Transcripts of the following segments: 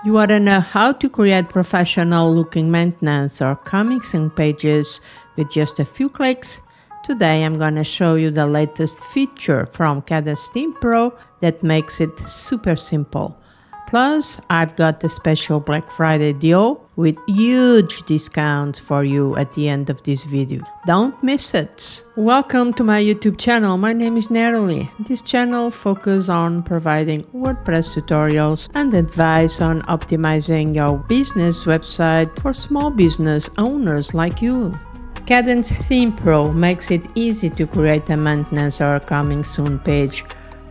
You want to know how to create professional looking maintenance or coming soon pages with just a few clicks? Today I'm going to show you the latest feature from Kadence Theme Pro that makes it super simple. Plus, I've got the special Black Friday deal with huge discounts for you at the end of this video. Don't miss it! Welcome to my YouTube channel. My name is Natalie. This channel focuses on providing WordPress tutorials and advice on optimizing your business website for small business owners like you. Kadence Theme Pro makes it easy to create a maintenance or coming soon page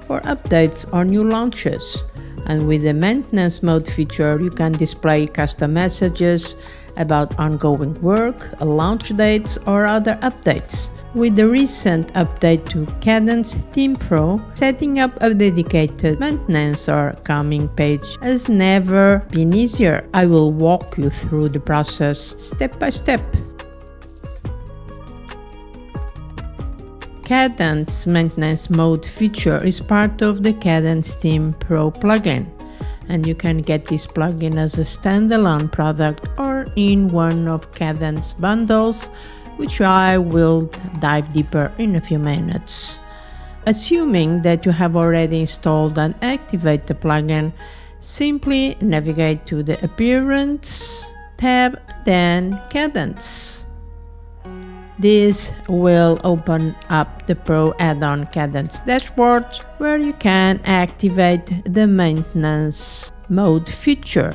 for updates or new launches. And with the maintenance mode feature, you can display custom messages about ongoing work, launch dates, or other updates. With the recent update to Kadence Theme Pro, setting up a dedicated maintenance or coming page has never been easier. I will walk you through the process step by step. Kadence Maintenance Mode feature is part of the Kadence Theme Pro plugin, and you can get this plugin as a standalone product or in one of Kadence bundles, which I will dive deeper in a few minutes. Assuming that you have already installed and activate the plugin, simply navigate to the Appearance tab, then Kadence. This will open up the Pro add-on Kadence dashboard, where you can activate the maintenance mode feature.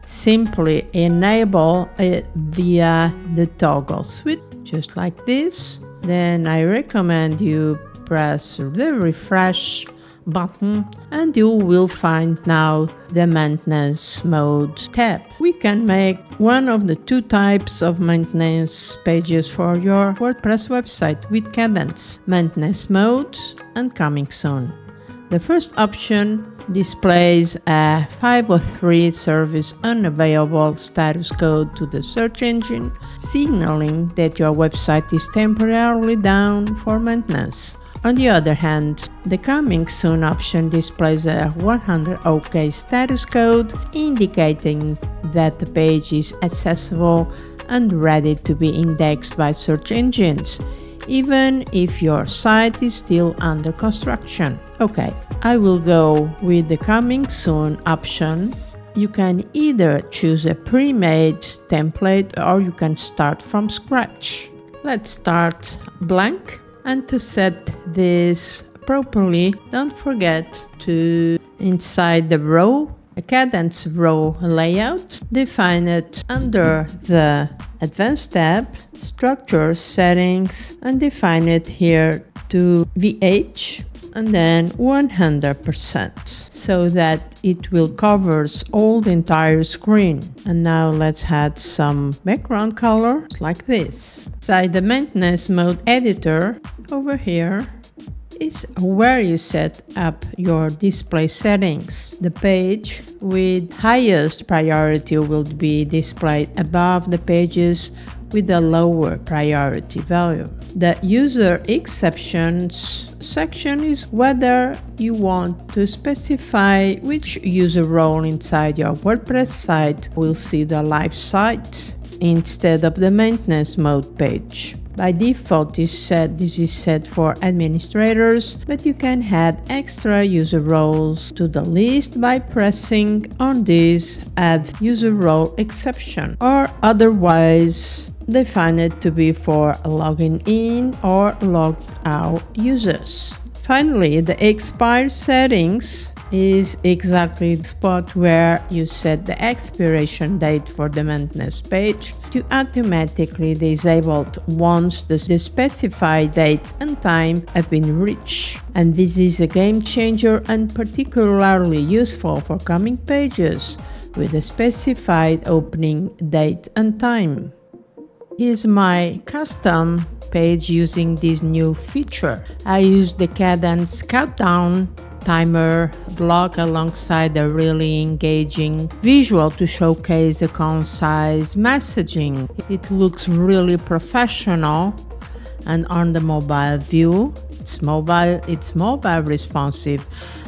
Simply enable it via the toggle switch, just like this. Then I recommend you press the refresh button and you will find now the maintenance mode tab. We can make one of the two types of maintenance pages for your WordPress website with Kadence: maintenance mode and coming soon. The first option displays a 503 service unavailable status code to the search engine, signaling that your website is temporarily down for maintenance. On the other hand, the Coming Soon option displays a 100 OK status code, indicating that the page is accessible and ready to be indexed by search engines, even if your site is still under construction. Okay, I will go with the Coming Soon option. You can either choose a pre-made template or you can start from scratch. Let's start blank. And to set this properly, don't forget to, inside the row, a Kadence row layout, define it under the Advanced tab, Structures, Settings, and define it here to VH and then 100%, so that it will cover all the entire screen. And now let's add some background color like this. Inside the maintenance mode editor, over here is where you set up your display settings. The page with highest priority will be displayed above the pages with a lower priority value. The user exceptions section is whether you want to specify which user role inside your WordPress site will see the live site instead of the maintenance mode page. By default, this is set for administrators, but you can add extra user roles to the list by pressing on this Add User Role exception, or otherwise define it to be for logging in or logged out users. Finally, the expire settings is exactly the spot where you set the expiration date for the maintenance page to automatically disabled once the specified date and time have been reached. And this is a game changer and particularly useful for coming pages with a specified opening date and time. Here's my custom page using this new feature. I use the Kadence countdown timer block alongside a really engaging visual to showcase a concise messaging. It looks really professional, and on the mobile view, it's mobile responsive,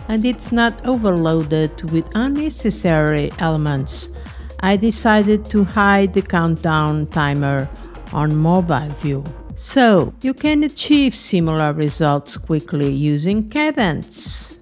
and it's not overloaded with unnecessary elements. I decided to hide the countdown timer on mobile view, so you can achieve similar results quickly using Kadence.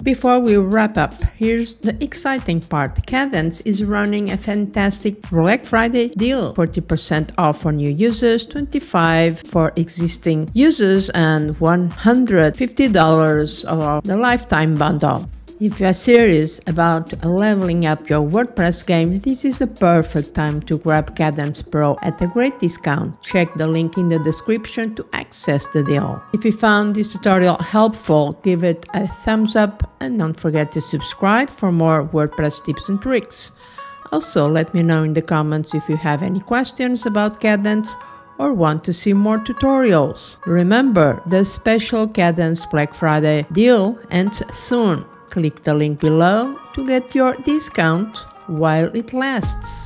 Before we wrap up, here's the exciting part. Kadence is running a fantastic Black Friday deal. 40% off for new users, $25 for existing users, and $150 off the lifetime bundle. If you are serious about leveling up your WordPress game, this is the perfect time to grab Kadence Pro at a great discount. Check the link in the description to access the deal. If you found this tutorial helpful, give it a thumbs up and don't forget to subscribe for more WordPress tips and tricks. Also, let me know in the comments if you have any questions about Kadence or want to see more tutorials. Remember, the special Kadence Black Friday deal ends soon. Click the link below to get your discount while it lasts.